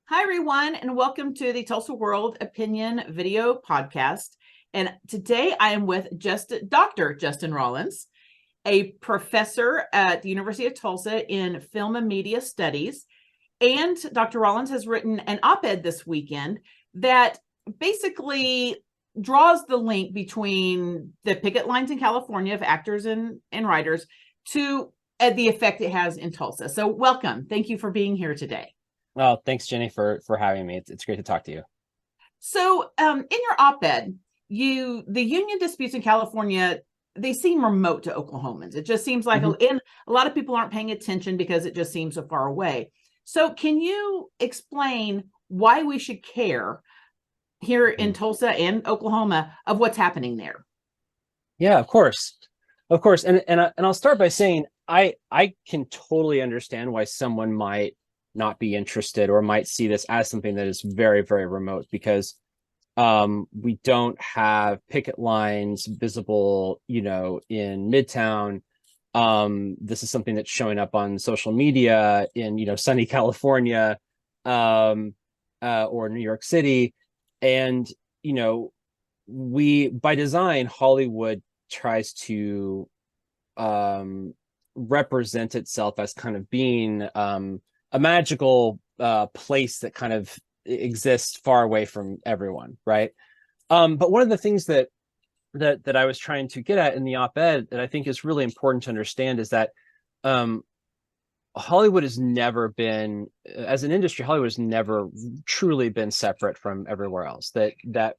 Hi, everyone, and welcome to the Tulsa World Opinion video podcast. And today I am with Dr. Justin Rollins, a professor at the University of Tulsa in Film and Media Studies. And Dr. Rollins has written an op-ed this weekend that basically draws the link between the picket lines in California of actors and writers to the effect it has in Tulsa. So welcome. Thank you for being here today. Well, thanks, Jenny, for having me. It's great to talk to you. So in your op-ed, the union disputes in California, they seem remote to Oklahomans. It just seems like, and a lot of people aren't paying attention because it just seems so far away. So can you explain why we should care here in Tulsa and Oklahoma of what's happening there? Yeah, of course. And I'll start by saying I can totally understand why someone might not be interested or might see this as something that is very, very remote, because we don't have picket lines visible, in Midtown. This is something that's showing up on social media in, sunny California, or New York City. And, by design, Hollywood tries to represent itself as kind of being a magical place that kind of exists far away from everyone, right? But one of the things that I was trying to get at in the op-ed that I think is really important to understand is that Hollywood has never been, as an industry, Hollywood has never truly been separate from everywhere else. That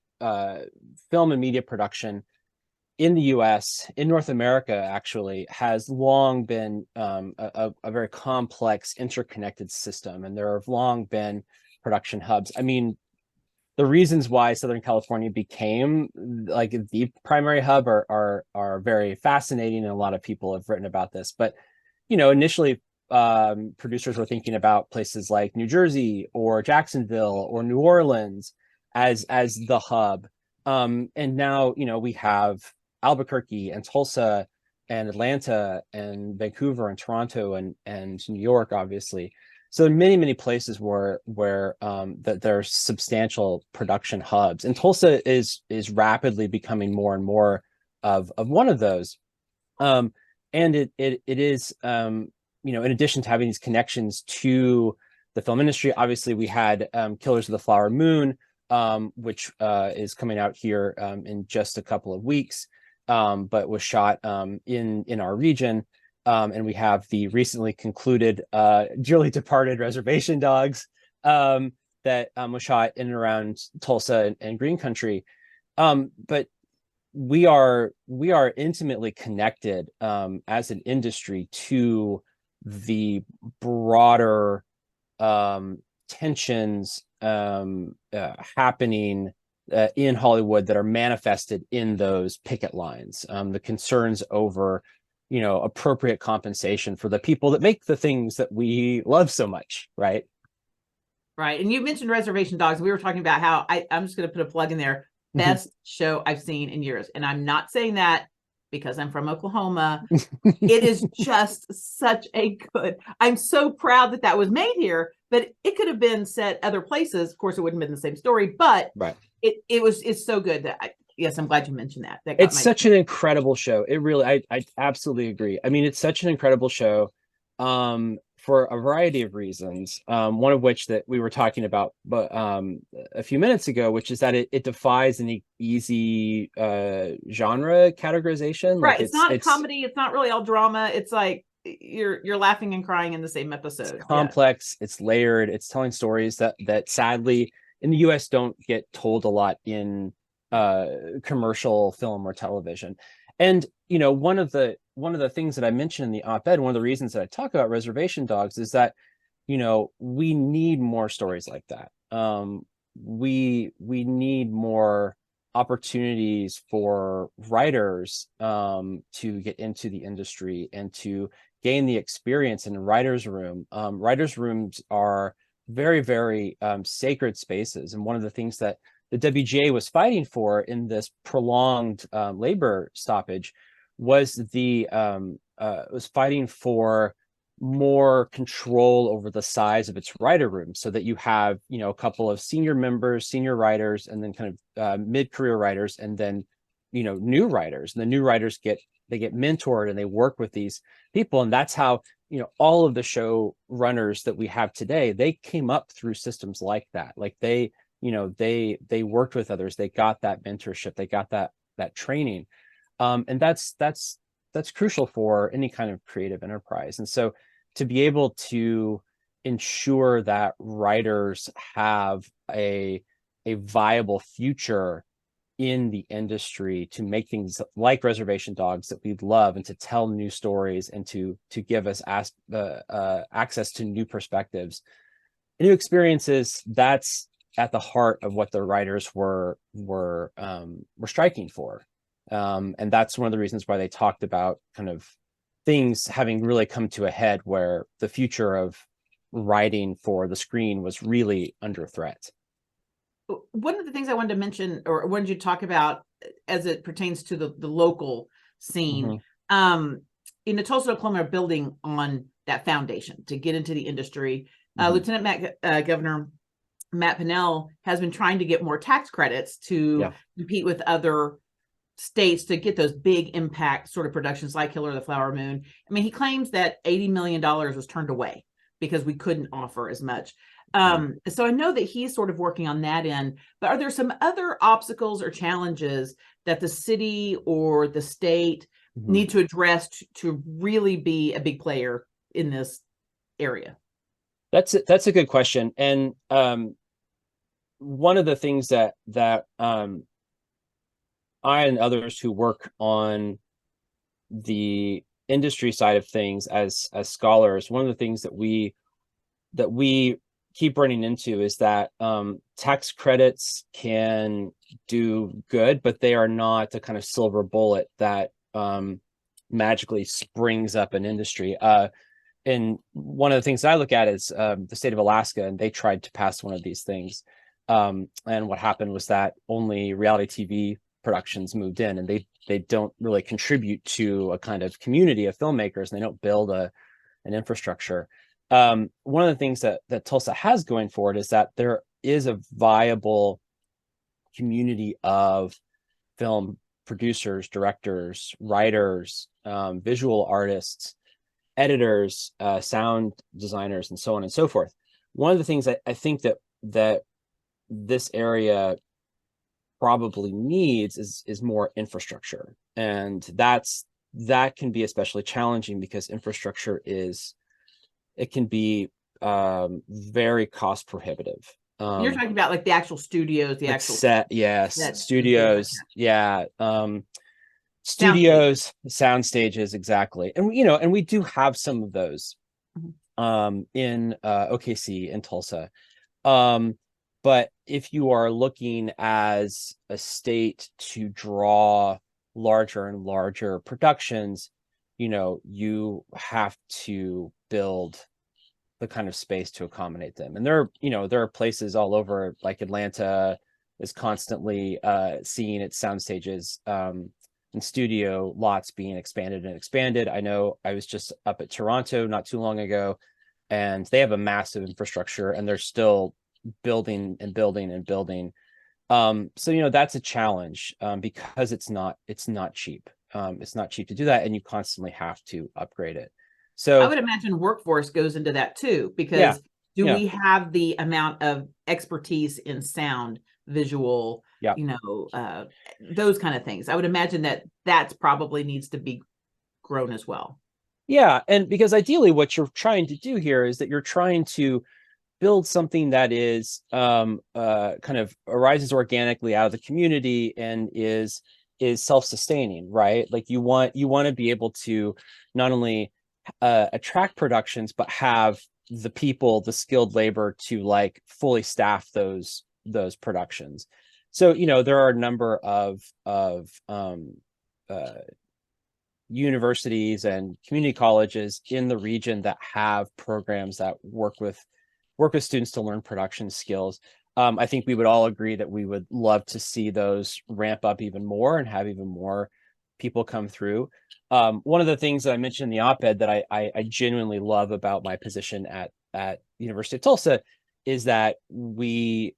film and media production in the US, in North America, actually, has long been a very complex, interconnected system. And there have long been production hubs. I mean, the reasons why Southern California became like the primary hub are very fascinating, and a lot of people have written about this. But, initially, producers were thinking about places like New Jersey or Jacksonville or New Orleans as the hub. And now, we have Albuquerque and Tulsa and Atlanta and Vancouver and Toronto and New York, obviously. So there are many places where that there are substantial production hubs, and Tulsa is rapidly becoming more and more of one of those. And it is in addition to having these connections to the film industry, obviously we had Killers of the Flower Moon, which is coming out here in just a couple of weeks. But was shot in our region. And we have the recently concluded, dearly departed Reservation Dogs that was shot in and around Tulsa and Green Country. But we are intimately connected as an industry to the broader tensions happening in Hollywood that are manifested in those picket lines, the concerns over, appropriate compensation for the people that make the things that we love so much, right? Right. And you mentioned Reservation Dogs. We were talking about how I'm just going to put a plug in there. Best show I've seen in years. And I'm not saying that because I'm from Oklahoma. It is just such a good, I'm so proud that was made here, but it could have been set other places. Of course, it wouldn't have been the same story, but right. It's so good that yes, I'm glad you mentioned that. It's such an incredible show. It really, I absolutely agree. I mean, it's such an incredible show for a variety of reasons. One of which that we were talking about a few minutes ago, which is that it defies any easy genre categorization. Right. It's not a comedy. It's not really all drama. It's like you're laughing and crying in the same episode. It's complex. Yeah. It's layered. It's telling stories that sadly in the US don't get told a lot in commercial film or television. And one of the things that I mentioned in the op-ed, one of the reasons that I talk about Reservation Dogs is that we need more stories like that. We need more opportunities for writers to get into the industry and to gain the experience in a writer's room. Writers' rooms are very, very sacred spaces. And one of the things that the WGA was fighting for in this prolonged labor stoppage was fighting for more control over the size of its writer room, so that you have, a couple of senior members, senior writers, and then kind of mid-career writers, and then, new writers. And the new writers get mentored and they work with these people. And that's how, all of the show runners that we have today, they came up through systems like that. Like they worked with others, they got that mentorship, they got that training. And that's crucial for any kind of creative enterprise. And so to be able to ensure that writers have a viable future in the industry, to make things like Reservation Dogs that we love, and to tell new stories, and to give us access to new perspectives, new experiences, that's at the heart of what the writers were striking for. And that's one of the reasons why they talked about kind of things having really come to a head, where the future of writing for the screen was really under threat. One of the things I wanted to mention, or wanted you to talk about as it pertains to the local scene, in the Tulsa, Oklahoma, are building on that foundation to get into the industry. Governor Matt Pinnell has been trying to get more tax credits to compete with other states to get those big impact sort of productions like Killer of the Flower Moon. I mean, he claims that $80 million was turned away because we couldn't offer as much. So I know that he's sort of working on that end, but are there some other obstacles or challenges that the city or the state need to address to really be a big player in this area? That's a good question. And one of the things that I and others who work on the industry side of things as scholars, one of the things that we keep running into is that tax credits can do good, but they are not a kind of silver bullet that magically springs up an industry. And one of the things I look at is the state of Alaska, and they tried to pass one of these things. And what happened was that only reality TV productions moved in, and they don't really contribute to a kind of community of filmmakers, and they don't build an infrastructure. One of the things that Tulsa has going for it is that there is a viable community of film producers, directors, writers, visual artists, editors, sound designers, and so on and so forth. One of the things I think that this area probably needs is more infrastructure, and that can be especially challenging because infrastructure can be very cost prohibitive. You're talking about like the actual studios, the like actual set, yes, studios, studios, sound stages, exactly. And and we do have some of those in OKC and Tulsa. But if you are looking as a state to draw larger and larger productions, you have to build the kind of space to accommodate them. And there are places all over, like Atlanta is constantly seeing its sound stages and studio lots being expanded and expanded. I know I was just up at Toronto not too long ago, and they have a massive infrastructure, and they're still building and building and building. So that's a challenge because it's not cheap. It's not cheap to do that, and you constantly have to upgrade it. So I would imagine workforce goes into that too, because we have the amount of expertise in sound, visual, those kind of things? I would imagine that's probably needs to be grown as well. Yeah, and because ideally what you're trying to do here is that you're trying to build something that is kind of arises organically out of the community and is self-sustaining, right? Like you want to be able to not only attract productions, but have the people, the skilled labor to like fully staff those productions. So there are a number of universities and community colleges in the region that have programs that work with students to learn production skills. I think we would all agree that we would love to see those ramp up even more and have even more people come through. One of the things that I mentioned in the op-ed that I genuinely love about my position at the University of Tulsa is that we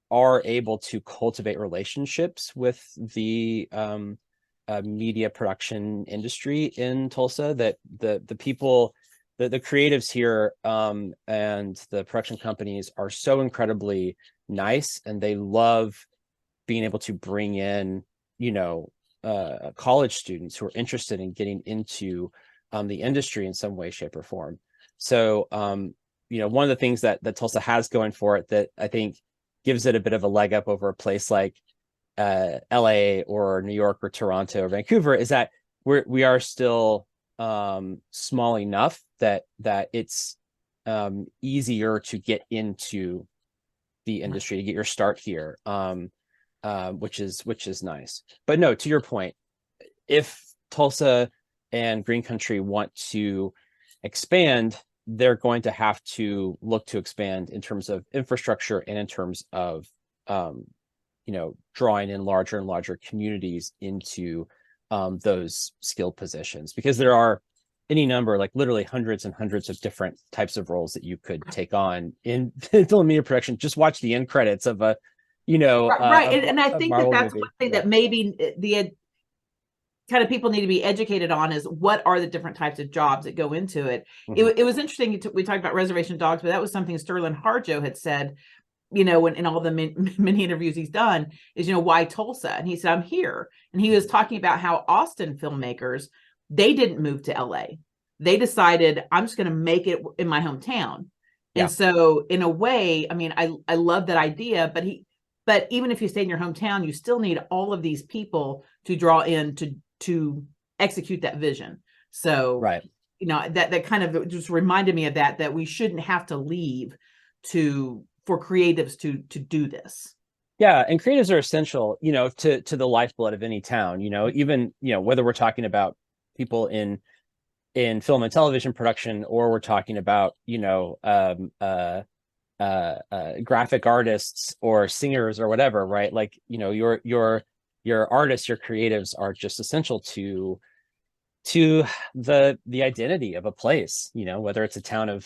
are able to cultivate relationships with the media production industry in Tulsa, that the people, the creatives here, and the production companies are so incredibly nice, and they love being able to bring in, college students who are interested in getting into the industry in some way, shape, or form. So, one of the things that Tulsa has going for it that I think gives it a bit of a leg up over a place like LA or New York or Toronto or Vancouver is that we are still small enough that it's easier to get into the industry, to get your start here, which is nice. But no, to your point, if Tulsa and Green Country want to expand, they're going to have to look to expand in terms of infrastructure and in terms of drawing in larger and larger communities into those skilled positions, because there are any number, like literally hundreds and hundreds of different types of roles that you could take on in film and media production. Just watch the end credits of a right. And I think that that's movie. one thing that maybe the kind of people need to be educated on is what are the different types of jobs that go into it. It was interesting. We talked about Reservation Dogs, but that was something Sterling Harjo had said, when in all the many interviews he's done, is, why Tulsa? And he said, I'm here. And he was talking about how Austin filmmakers, they didn't move to LA. They decided, I'm just going to make it in my hometown. Yeah. And so in a way, I mean, I love that idea, but even if you stay in your hometown, you still need all of these people to draw in to execute that vision. So, right. That kind of just reminded me of that we shouldn't have to leave for creatives to do this. Yeah, and creatives are essential, to the lifeblood of any town. Even whether we're talking about people in film and television production, or we're talking about graphic artists or singers or whatever, right? Like your artists, your creatives are just essential to the identity of a place. Whether it's a town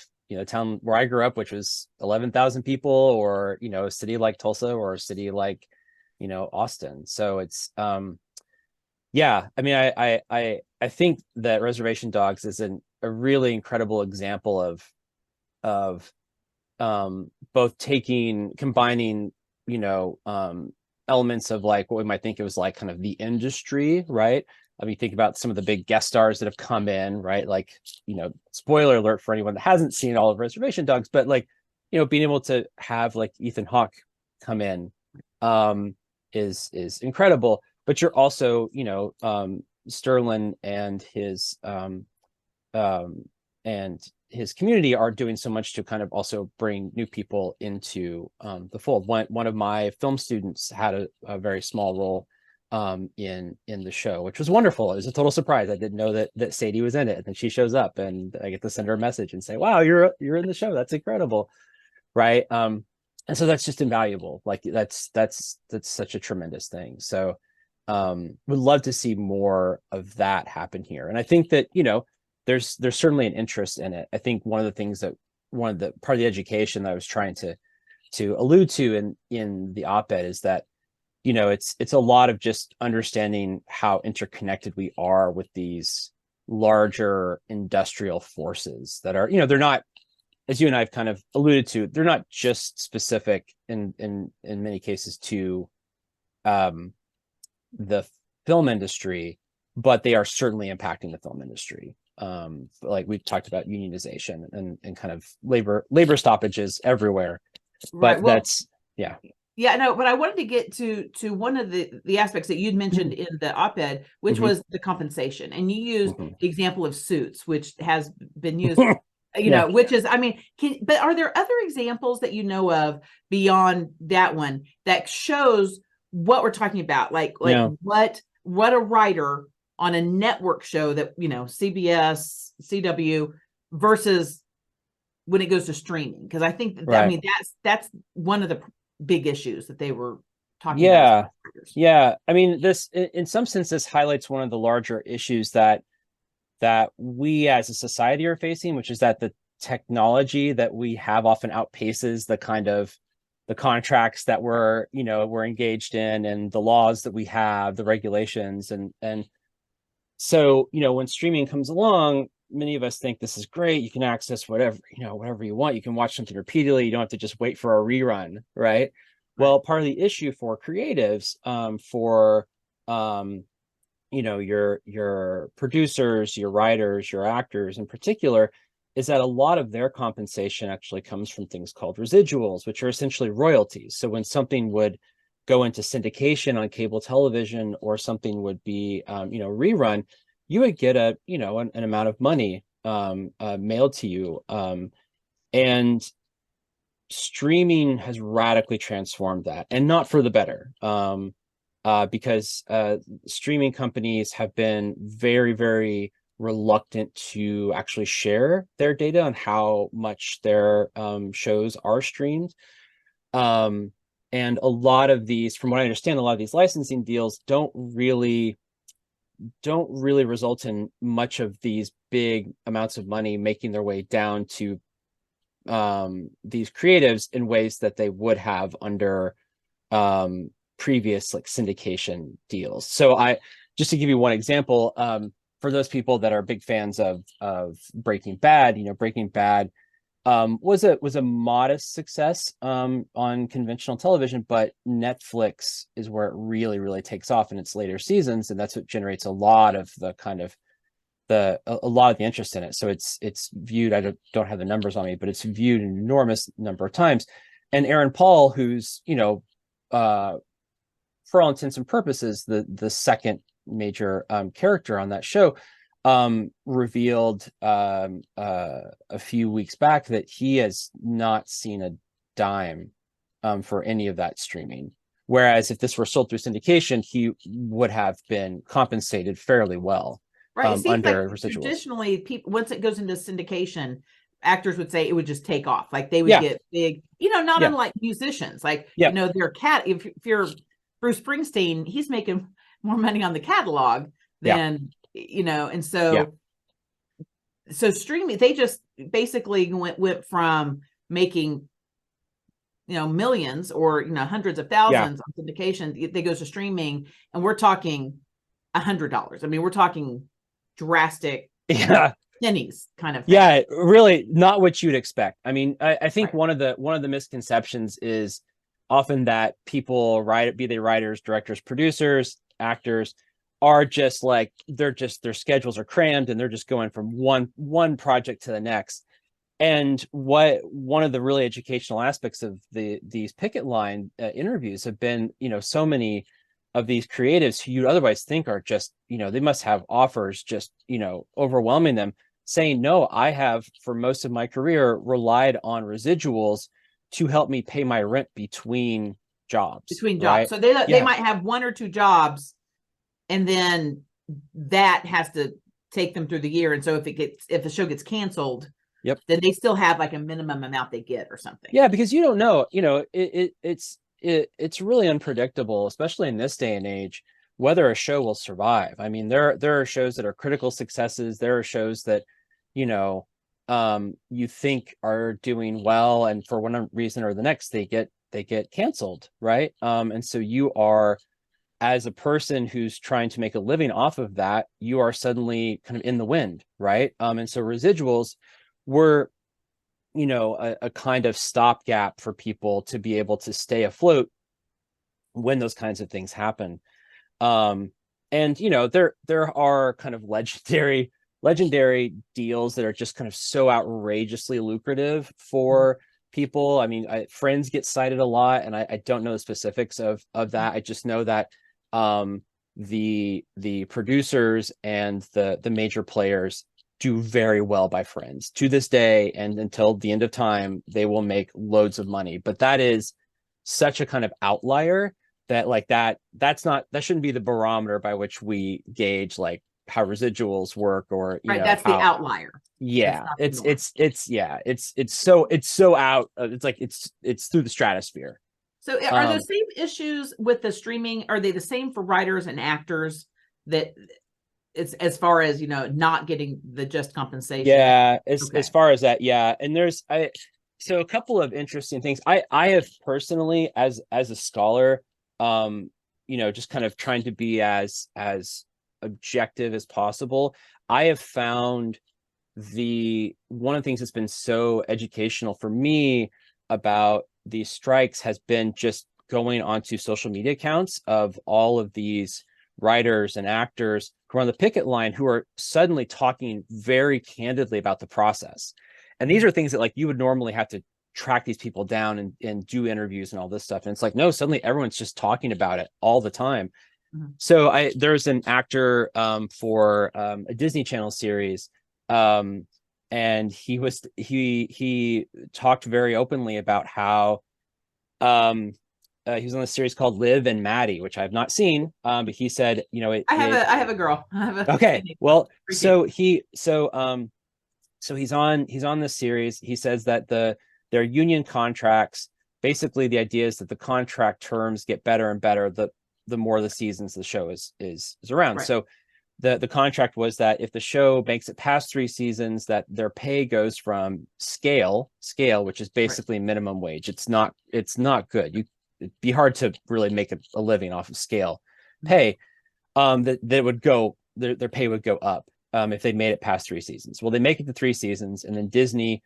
where I grew up, which was 11,000 people, or a city like Tulsa, or a city like Austin. So it's yeah, I mean, I think that Reservation Dogs is a really incredible example of both combining elements of like what we might think it was like kind of the industry, right? I mean, think about some of the big guest stars that have come in, right? Like, spoiler alert for anyone that hasn't seen all of Reservation Dogs, but like, being able to have like Ethan Hawke come in is incredible. But you're also, Sterling and his community are doing so much to kind of also bring new people into the fold. One of my film students had a very small role in the show, which was wonderful. It was a total surprise. I didn't know that Sadie was in it, and then she shows up, and I get to send her a message and say, "Wow, you're in the show. That's incredible," right? And so that's just invaluable. Like that's such a tremendous thing. So would love to see more of that happen here. And I think that there's certainly an interest in it. I think one of the things that part of the education that I was trying to allude to in the op-ed is that it's a lot of just understanding how interconnected we are with these larger industrial forces that are, they're not, as you and I've kind of alluded to, they're not just specific in many cases to the film industry, but they are certainly impacting the film industry. Like we've talked about unionization and kind of labor stoppages everywhere. Right. But well, that's Yeah, no, but I wanted to get to one of the aspects that you'd mentioned in the op-ed, which was the compensation. And you used the example of Suits, which has been used, which is, I mean, but are there other examples that you know of beyond that one that shows what we're talking about? Like what a writer on a network show that, CBS, CW versus when it goes to streaming? Because I think that, I mean, that's one of the big issues that they were talking about as Yeah. writers. Yeah. I mean, this in some sense, this highlights one of the larger issues that we as a society are facing, which is that the technology that we have often outpaces the kind of the contracts that we're engaged in, and the laws that we have, the regulations, and so when streaming comes along, many of us think this is great. You can access whatever you want. You can watch something repeatedly. You don't have to just wait for a rerun, right? Well, part of the issue for creatives, for your producers, your writers, your actors in particular, is that a lot of their compensation actually comes from things called residuals, which are essentially royalties. So when something would go into syndication on cable television, or something would be rerun, you would get an amount of money mailed to you. And streaming has radically transformed that, and not for the better. Because streaming companies have been very, very reluctant to actually share their data on how much their shows are streamed. And a lot of these, from what I understand, a lot of these licensing deals don't really result in much of these big amounts of money making their way down to these creatives in ways that they would have under previous like syndication deals. So just to give you one example, for those people that are big fans of Breaking Bad, Breaking Bad was a modest success on conventional television, but Netflix is where it really, really takes off in its later seasons, and that's what generates a lot of the interest in it. So it's viewed, I don't have the numbers on me, but it's viewed an enormous number of times. And Aaron Paul, who's for all intents and purposes the second major character on that show, revealed a few weeks back that he has not seen a dime for any of that streaming. Whereas if this were sold through syndication, he would have been compensated fairly well. Right. It seems under like residuals. Traditionally, people, once it goes into syndication, actors would say it would just take off. Like they would get big, not unlike musicians. Like, their if you're Bruce Springsteen, he's making more money on the catalog than, and so streaming, they just basically went from making, millions or, hundreds of thousands on syndication. They goes to streaming, and we're talking $100. I mean, we're talking drastic pennies kind of thing. Yeah, really not what you'd expect. I mean, I think one of the misconceptions is often that people, be they writers, directors, producers, actors, are just like their schedules are crammed and they're just going from one project to the next. And one of the really educational aspects of these picket line interviews have been, so many of these creatives who you'd otherwise think are just, they must have offers just, overwhelming them, saying, no, I have for most of my career relied on residuals to help me pay my rent between jobs. Right? So they might have one or two jobs, and then that has to take them through the year. And so if the show gets canceled, then they still have like a minimum amount they get or something. Yeah, because you don't know, it's really unpredictable, especially in this day and age, whether a show will survive. I mean, there are shows that are critical successes. There are shows that, you think are doing well, and for one reason or the next, they get canceled, right? And so you are, as a person who's trying to make a living off of that, you are suddenly kind of in the wind, right? And so residuals were, a kind of stopgap for people to be able to stay afloat when those kinds of things happen. And there are kind of legendary deals that are just kind of so outrageously lucrative for people. I mean, Friends get cited a lot, and I don't know the specifics of that. I just know that the producers and the major players do very well by Friends to this day, and until the end of time they will make loads of money. But that is such a kind of outlier that that shouldn't be the barometer by which we gauge like how residuals work, or that's the outlier. It's so out, it's like it's through the stratosphere. So are those same issues with the streaming, are they the same for writers and actors, that it's as far as, not getting the just compensation? Yeah, Okay. as far as that, yeah. And so a couple of interesting things. I have personally, as a scholar, just kind of trying to be as objective as possible. I have found one of the things that's been so educational for me about these strikes has been just going onto social media accounts of all of these writers and actors who are on the picket line, who are suddenly talking very candidly about the process. And these are things that, like, you would normally have to track these people down and do interviews and all this stuff. And it's like, no, suddenly everyone's just talking about it all the time. So there's an actor for a Disney Channel series, and he talked very openly about how he was on a series called Liv and Maddie, which I have not seen, but he said, I have a girl. I have a okay. Well, so he's on this series. He says that their union contracts, basically the idea is that the contract terms get better and better the more the seasons the show is around. Right. So the contract was that if the show makes it past 3 seasons, that their pay goes from scale, which is basically minimum wage. It's not good. It'd be hard to really make a living off of scale pay. That would go, their pay would go up if they made it past 3 seasons. Well, they make it to 3 seasons, and then Disney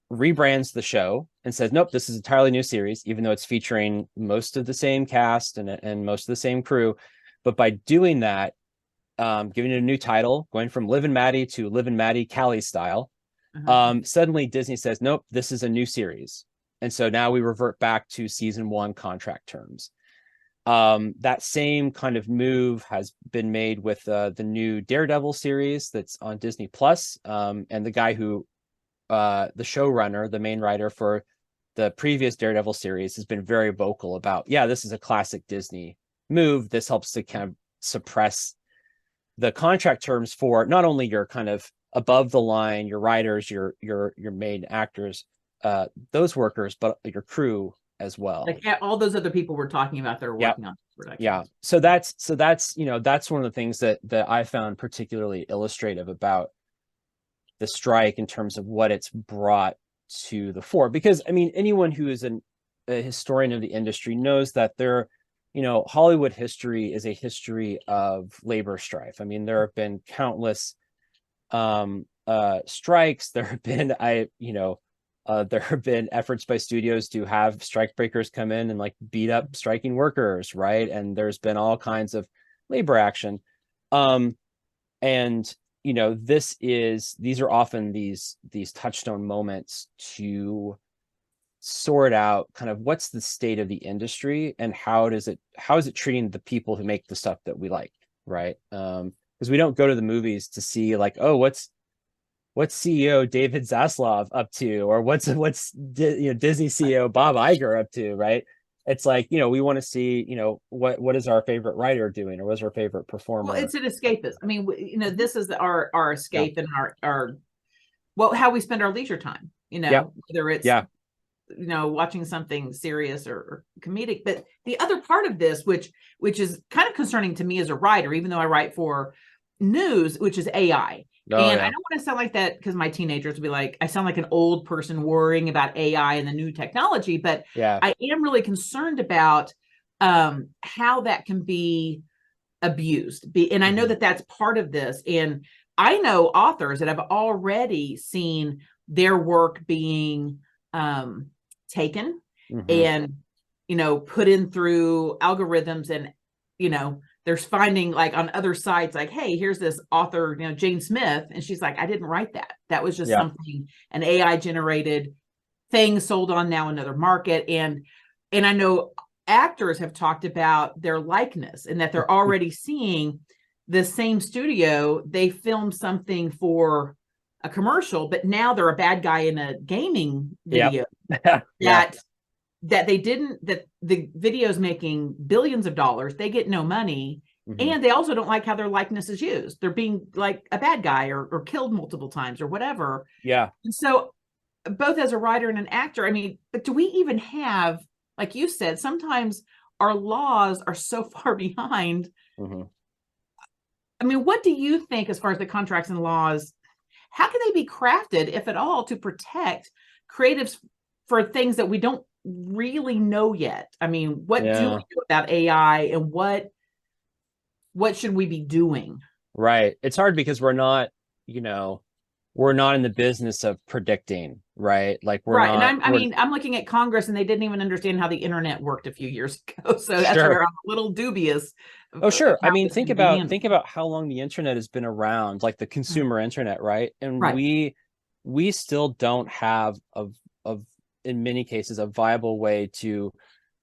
rebrands the show and says, nope, this is an entirely new series, even though it's featuring most of the same cast and most of the same crew. But by doing that, giving it a new title, going from Liv and Maddie to Liv and Maddie Callie style, suddenly Disney says, nope, this is a new series. And so now we revert back to season 1 contract terms. That same kind of move has been made with the new Daredevil series that's on Disney Plus. And the guy who, the showrunner, the main writer for the previous Daredevil series, has been very vocal about, this is a classic Disney move. This helps to kind of suppress the contract terms for not only your kind of above the line, your writers, your main actors, those workers, but your crew as well. Like all those other people we're talking about that are working on production. Yeah. So that's that's one of the things that I found particularly illustrative about the strike in terms of what it's brought to the fore. Because I mean, anyone who is a historian of the industry knows that Hollywood history is a history of labor strife. I mean, there have been countless strikes. There have been there have been efforts by studios to have strikebreakers come in and like beat up striking workers, right? And there's been all kinds of labor action. And these are often these touchstone moments to sort out kind of what's the state of the industry and how is it treating the people who make the stuff that we like, right? Because we don't go to the movies to see like, oh, what's CEO David Zaslav up to, or what's Disney CEO Bob Iger up to, right? It's like, we want to see, what is our favorite writer doing, or what's our favorite performer? Well, it's an escapist. I mean, this is our escape and our how we spend our leisure time, whether it's watching something serious or comedic. But the other part of this, which is kind of concerning to me as a writer, even though I write for news, which is AI. I don't want to sound like that because my teenagers will be like, I sound like an old person worrying about AI and the new technology, but I am really concerned about how that can be abused. And I know that that's part of this. And I know authors that have already seen their work being taken and, put in through algorithms, and, there's finding like on other sites, like, hey, here's this author, Jane Smith. And she's like, I didn't write that. That was just something, an AI generated thing sold on now another market. And I know actors have talked about their likeness and that they're already seeing the same studio. They filmed something for a commercial, but now they're a bad guy in a gaming video that they didn't, that the video's making billions of dollars. They get no money. And they also don't like how their likeness is used. They're being like a bad guy or killed multiple times or whatever. Yeah. And so both as a writer and an actor, I mean, but do we even have like you said, sometimes our laws are so far behind. Mm-hmm. I mean, what do you think as far as the contracts and laws? How can they be crafted, if at all, to protect creatives for things that we don't really know yet? I mean, what do we Yeah. know about AI, and what should we be doing? Right. It's hard because we're not, you know, we're not in the business of predicting, right? Like we're Right. And not, I we're mean, I'm looking at Congress and they didn't even understand how the internet worked a few years ago. So that's sure. where I'm a little dubious Oh, of sure. I how mean, this can be handled. think about how long the internet has been around, like the consumer internet, right? And Right. we still don't have of in many cases a viable way to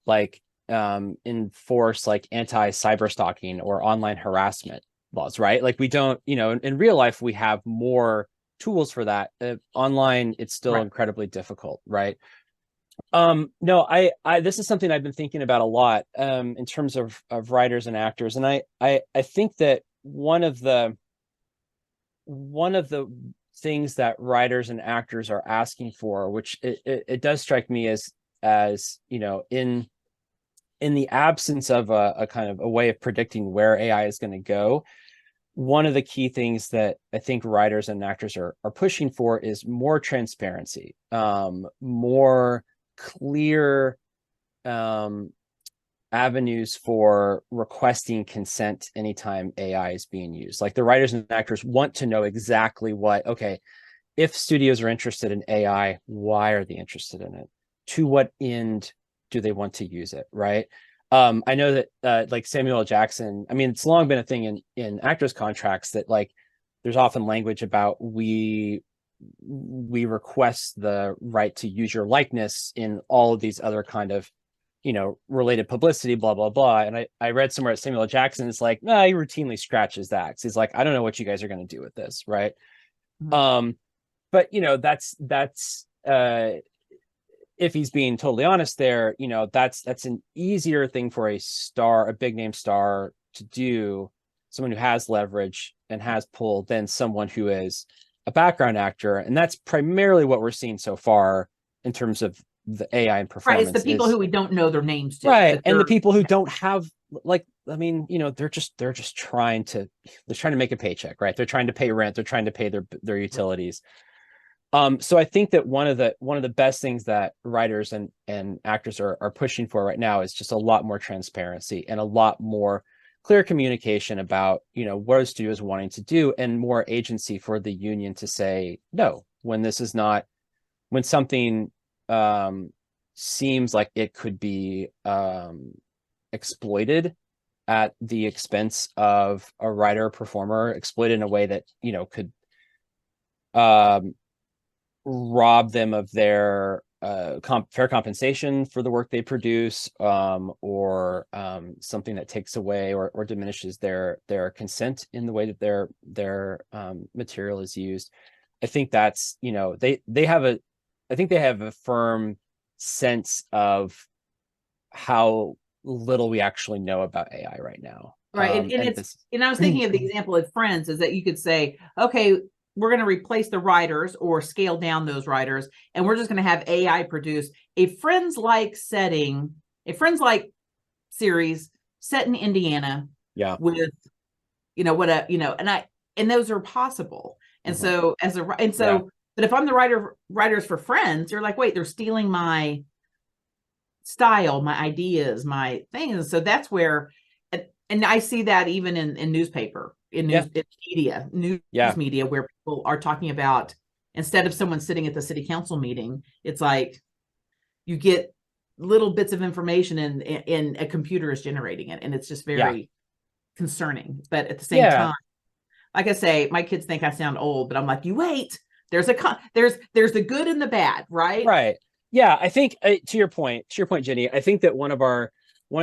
like enforce like anti-cyber stalking or online harassment laws, right? Like we don't, you know, in real life we have more tools for that. Online, it's still Right. incredibly difficult, right? No, I this is something I've been thinking about a lot in terms of writers and actors, and I think that one of the things that writers and actors are asking for, which it does strike me as you know, in the absence of a kind of a way of predicting where AI is going to go, one of the key things that I think writers and actors are pushing for is more transparency, more clear avenues for requesting consent anytime AI is being used. Like the writers and actors want to know exactly what, okay, if studios are interested in AI, why are they interested in it? To what end do they want to use it, right? I know that like Samuel L. Jackson, I mean, it's long been a thing in actors' contracts that like there's often language about we request the right to use your likeness in all of these other kind of, you know, related publicity, blah, blah, blah. And I read somewhere that Samuel L. Jackson is like, nah, he routinely scratches that. He's like, I don't know what you guys are going to do with this, right? Mhm. But you know, that's if he's being totally honest there, you know, that's an easier thing for a star, a big name star to do, someone who has leverage and has pull, than someone who is a background actor. And that's primarily what we're seeing so far in terms of the AI and Right. It's the performance people is who we don't know their names to, right. but And the they're, people who yeah. don't have, like, I mean, you know, they're just trying to, they're trying to make a paycheck, right? They're trying to pay rent, they're trying to pay their utilities. So I think that one of the best things that writers and actors are pushing for right now is just a lot more transparency and a lot more clear communication about, you know, what a studio is wanting to do, and more agency for the union to say no when this is not, when something seems like it could be exploited at the expense of a writer or performer, exploited in a way that, you know, could um rob them of their fair compensation for the work they produce, or something that takes away or diminishes their consent in the way that their material is used. I think that's, you know, they have a, I think they have a firm sense of how little we actually know about AI right now. Right. And And it's, this, and I was thinking of the example of Friends, is that you could say, okay, we're going to replace the writers or scale down those writers, and we're just going to have AI produce a Friends like setting, a Friends like series set in Indiana yeah, with, you know, what a, you know, and those are possible. And mhm, so as a, and yeah, so, but if I'm the writers for Friends, you're like, wait, they're stealing my style, my ideas, my things. So that's where, and I see that even in newspaper, yeah, news yeah, media, where people are talking about, instead of someone sitting at the city council meeting, it's like you get little bits of information and a computer is generating it. And it's just yeah, very concerning. But at the same yeah, time, like I say, my kids think I sound old, but I'm like, you wait, there's there's the good and the bad, right? right. Yeah, I think to your point, Jenny, I think that one of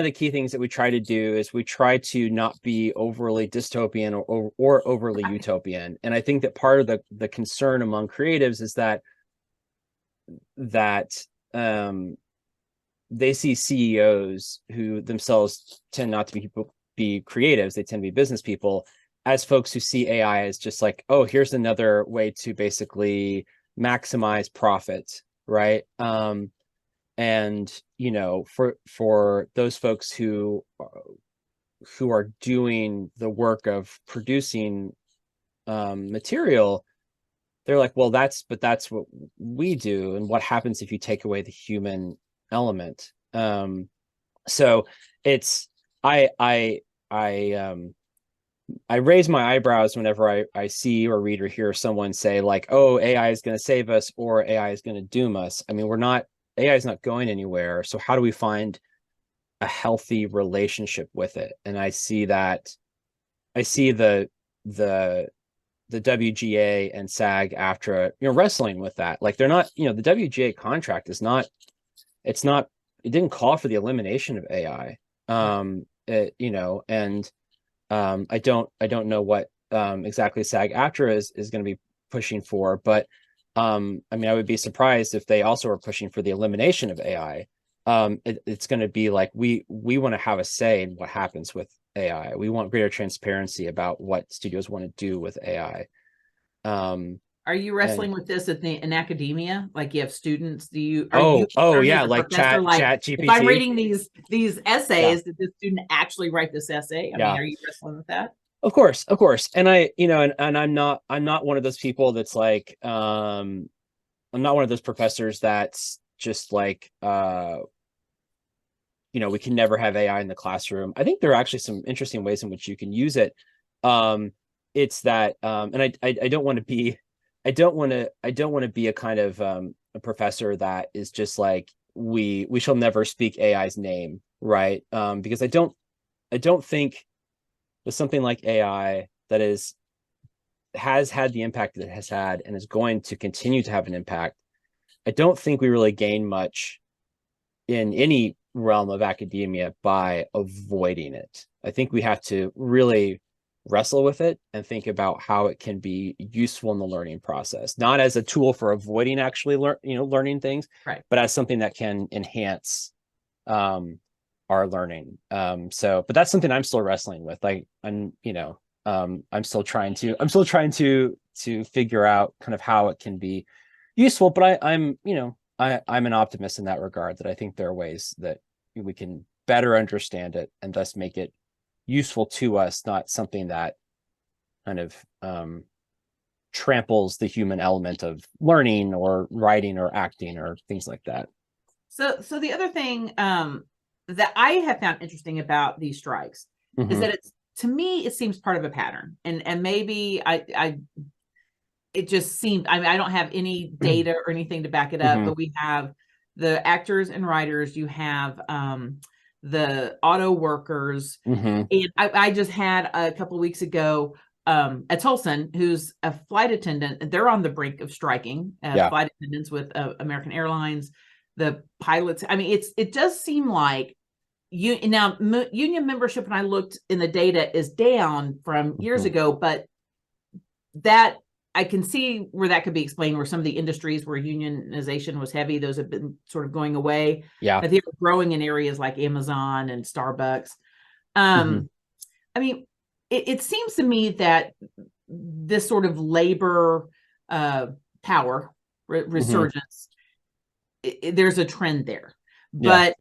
the key things that we try to do is we try to not be overly dystopian or overly Right. utopian. And I think that part of the concern among creatives is that um, they see CEOs who themselves tend not to be creatives, they tend to be business people, as folks who see AI as just like, oh, here's another way to basically maximize profit, right? And, for those folks who are doing the work of producing material, they're like, well, that's what we do. And what happens if you take away the human element? So it's, I raise my eyebrows whenever I see or read or hear someone say like, oh, AI is going to save us or AI is going to doom us. I mean, AI is not going anywhere. So how do we find a healthy relationship with it? And I see the WGA and SAG-AFTRA, wrestling with that. Like they're not, the WGA contract is not, it didn't call for the elimination of AI. I don't know what exactly SAG-AFTRA is going to be pushing for, but I mean, I would be surprised if they also are pushing for the elimination of AI. It's going to be like we want to have a say in what happens with AI. We want greater transparency about what studios want to do with AI. Are you wrestling with this in academia? Like you have students? Oh yeah, as a like professor, chat if I'm GPT. reading these essays, did this student actually write this essay? I mean, are you wrestling with that? Of course. And and I'm not one of those people that's like, I'm not one of those professors that's just like, we can never have AI in the classroom. I think there are actually some interesting ways in which you can use it. It's that, and I don't want to be, I don't want to be a kind of a professor that is just like, we shall never speak AI's name, right? Because I don't think with something like AI that has had the impact that it has had and is going to continue to have an impact, I don't think we really gain much in any realm of academia by avoiding it. I think we have to really wrestle with it and think about how it can be useful in the learning process, not as a tool for avoiding actually learning things, right, but as something that can enhance our learning. But that's something I'm still wrestling with. Like I'm still trying to figure out kind of how it can be useful, but I'm an optimist in that regard, that I think there are ways that we can better understand it and thus make it useful to us, not something that kind of tramples the human element of learning or writing or acting or things like that. So the other thing that I have found interesting about these strikes is that to me, it seems part of a pattern, and maybe it just seemed, I don't have any data or anything to back it up, but we have the actors and writers, you have the auto workers, and I just had a couple of weeks ago a Tulsan who's a flight attendant, and they're on the brink of striking, flight attendants with American Airlines, the pilots. I mean, it does seem like union membership, when I looked in the data, is down from years ago, but that I can see where that could be explained, where some of the industries where unionization was heavy, those have been sort of going away. Yeah. But they're growing in areas like Amazon and Starbucks. I mean, it seems to me that this sort of labor power resurgence, there's a trend there. But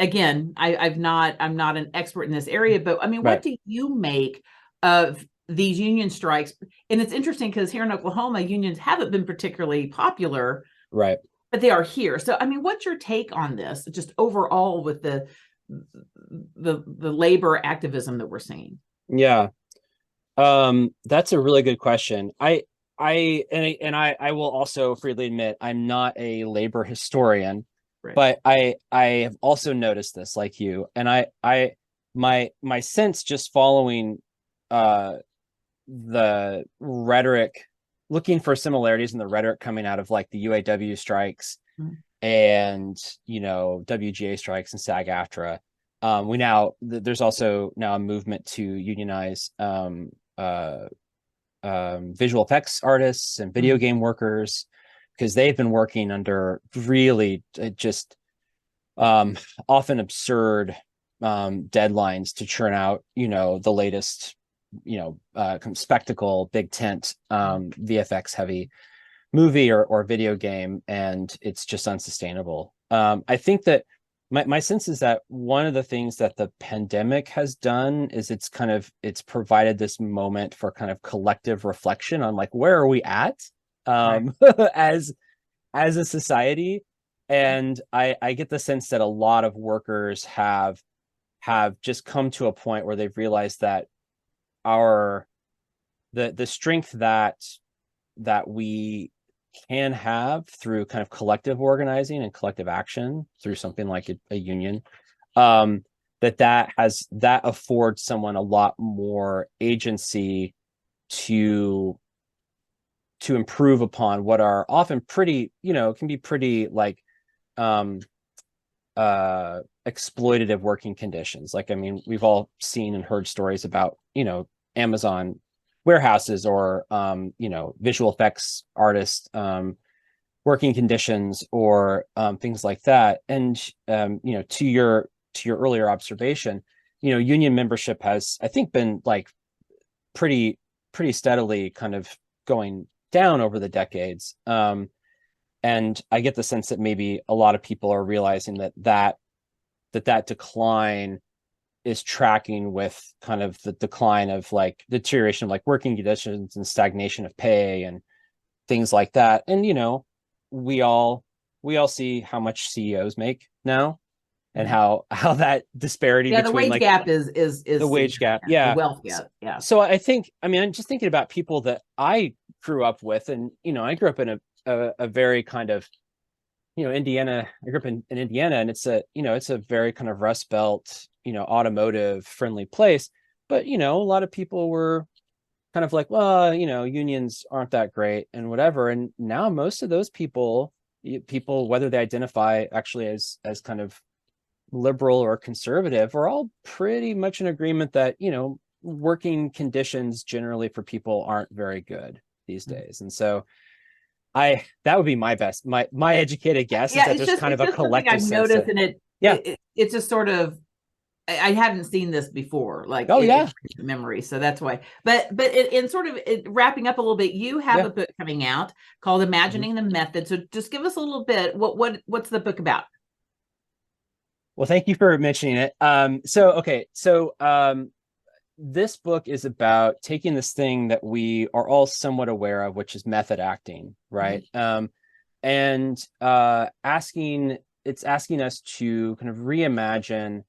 again, I'm not an expert in this area, but I mean, what do you make of these union strikes? And it's interesting because here in Oklahoma, unions haven't been particularly popular, right? But they are here. So, I mean, what's your take on this, just overall with the labor activism that we're seeing? Yeah, that's a really good question. I will also freely admit I'm not a labor historian, but I have also noticed this, like you, and my sense, just following the rhetoric, looking for similarities in the rhetoric coming out of like the UAW strikes and WGA strikes and SAG-AFTRA. There's also now a movement to unionize visual effects artists and video game workers, because they've been working under really just often absurd deadlines to churn out the latest spectacle, big tent, VFX heavy movie or video game, and it's just unsustainable. I think that my sense is that one of the things that the pandemic has done is it's provided this moment for kind of collective reflection on like, where are we at Right. as a society? And I get the sense that a lot of workers have just come to a point where they've realized that the strength that we can have through kind of collective organizing and collective action through something like a union, that affords someone a lot more agency to improve upon what are often pretty, can be pretty like exploitative working conditions. Like, I mean, we've all seen and heard stories about, Amazon warehouses or, visual effects artists, working conditions or things like that. And, to your earlier observation, union membership has, I think, been like pretty steadily kind of going down over the decades. And I get the sense that maybe a lot of people are realizing that decline is tracking with kind of the decline of like deterioration of like working conditions and stagnation of pay and things like that. And we all see how much CEOs make now and how that disparity The between wage like gap is the wage gap. the Yeah. wealth gap. Yeah. So I think, I mean, I'm just thinking about people that I grew up with, and I grew up in a very kind of, Indiana. I grew up in Indiana, and it's a very kind of Rust Belt, automotive friendly place. But a lot of people were kind of like, well, unions aren't that great and whatever. And now most of those people, whether they identify actually as kind of liberal or conservative, are all pretty much in agreement that working conditions generally for people aren't very good these days. And so that would be my educated guess, is that there's kind of a collective sense that, and it's just sort of, I haven't seen this before, like in memory, so that's why. But in sort of wrapping up a little bit, you have a book coming out called Imagining the Method. So just give us a little bit. What's the book about? Well, thank you for mentioning it. This book is about taking this thing that we are all somewhat aware of, which is method acting, right? And asking us to kind of reimagine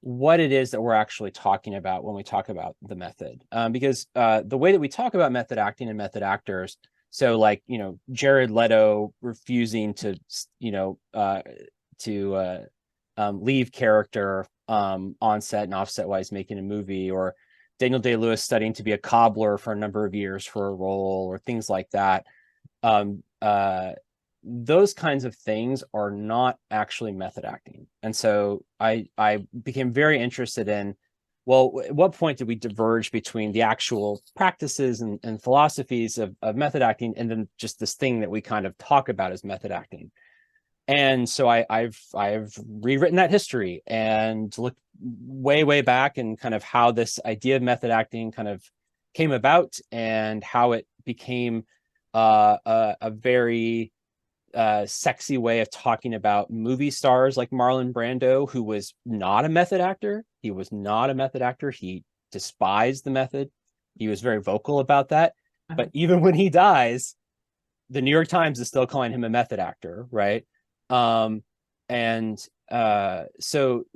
what it is that we're actually talking about when we talk about the method. Because the way that we talk about method acting and method actors, so like, Jared Leto refusing to, leave character on set and offset while he's making a movie, or Daniel Day-Lewis studying to be a cobbler for a number of years for a role, or things like that. Those kinds of things are not actually method acting. And so I became very interested in, well, at what point did we diverge between the actual practices and philosophies of method acting, and then just this thing that we kind of talk about as method acting? And so I've rewritten that history and looked way back, and kind of how this idea of method acting kind of came about, and how it became a very sexy way of talking about movie stars like Marlon Brando, who was not a method actor. He was not a method actor. He despised the method. He was very vocal about that. But even when he dies, the New York Times is still calling him a method actor, right? So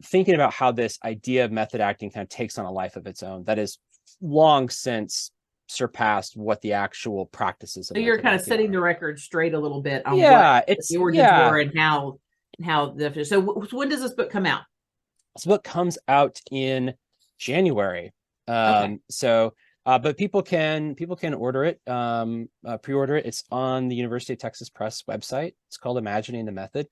thinking about how this idea of method acting kind of takes on a life of its own that is long since surpassed what the actual practices of. So you're kind of setting the record straight a little bit on what the origins were and how so when does this book come out? This book comes out in January. But people can order it, pre-order it. It's on the University of Texas Press website. It's called Imagining the Method.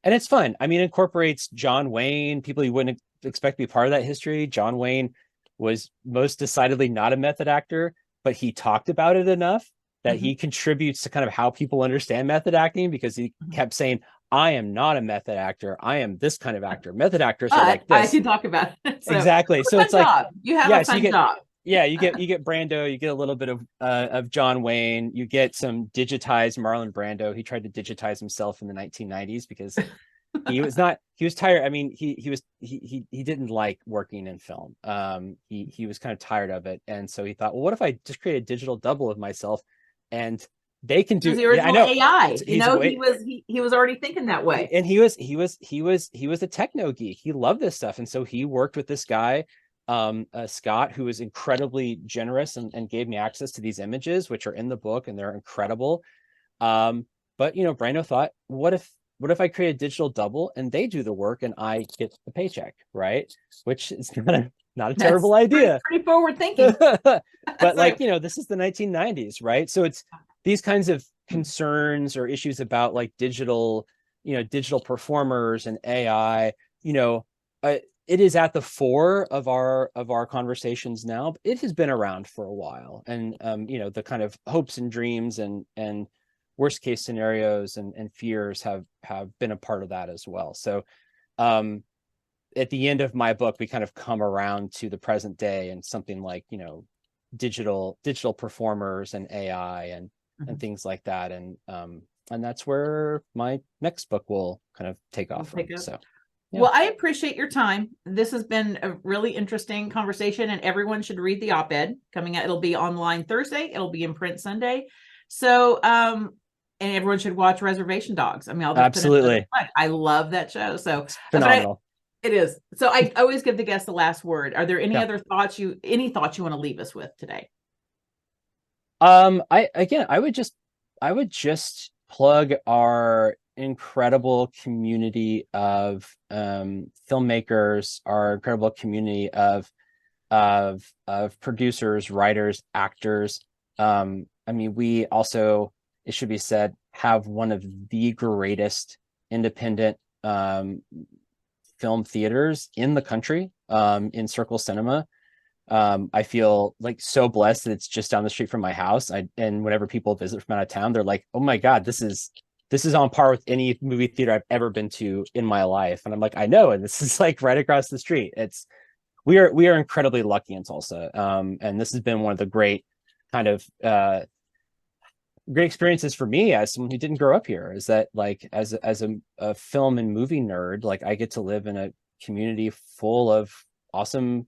And it's fun. I mean, it incorporates John Wayne, people you wouldn't expect to be part of that history. John Wayne was most decidedly not a method actor, but he talked about it enough that he contributes to kind of how people understand method acting, because he kept saying, I am not a method actor. I am this kind of actor. Method actors are like this. I can talk about it. So, exactly. So it's like, you have a fun job. Yeah, you get Brando, you get a little bit of John Wayne, you get some digitized Marlon Brando. He tried to digitize himself in the 1990s because He was not, he was tired. I mean, he didn't like working in film. He was kind of tired of it. And so he thought, well, what if I just create a digital double of myself and they can It was do, the yeah, I original know. AI. He's way, He was already thinking that way. and he was a techno geek. He loved this stuff. And so he worked with this guy, Scott, who was incredibly generous and gave me access to these images, which are in the book and they're incredible. But Brando thought, what if I create a digital double and they do the work and I get the paycheck, right? Which is not a terrible idea. Pretty forward thinking. But So, this is the 1990s, right? So it's these kinds of concerns or issues about like digital performers and AI, it is at the fore of our conversations now. But it has been around for a while, and the kind of hopes and dreams and worst case scenarios and fears have been a part of that as well. So at the end of my book, we kind of come around to the present day and something like digital performers and AI and things like that, and that's where my next book will kind of take off from. So yeah. Well, I appreciate your time. This has been a really interesting conversation, and everyone should read the op-ed coming out. It'll be online Thursday. It'll be in print Sunday. So, and everyone should watch Reservation Dogs. I mean, I'll just absolutely. I love that show. So it's phenomenal. It is. So I always give the guest the last word. Are there any other thoughts you want to leave us with today? I would just plug our incredible community of filmmakers, our incredible community of producers, writers, actors. I mean, we also, it should be said, have one of the greatest independent film theaters in the country, in Circle Cinema. I feel like so blessed that it's just down the street from my house. And whenever people visit from out of town, they're like, "Oh my God, this is on par with any movie theater I've ever been to in my life." And I'm like, "I know," and this is like right across the street. We are incredibly lucky in Tulsa, and this has been one of the great kind of great experiences for me as someone who didn't grow up here. Is that like as a film and movie nerd, like I get to live in a community full of awesome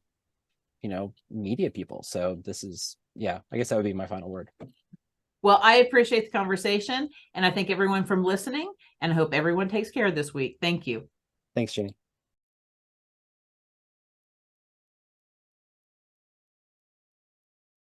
media people. So this is, I guess that would be my final word. Well, I appreciate the conversation, and I thank everyone for listening, and I hope everyone takes care this week. Thank you. Thanks, Ginnie.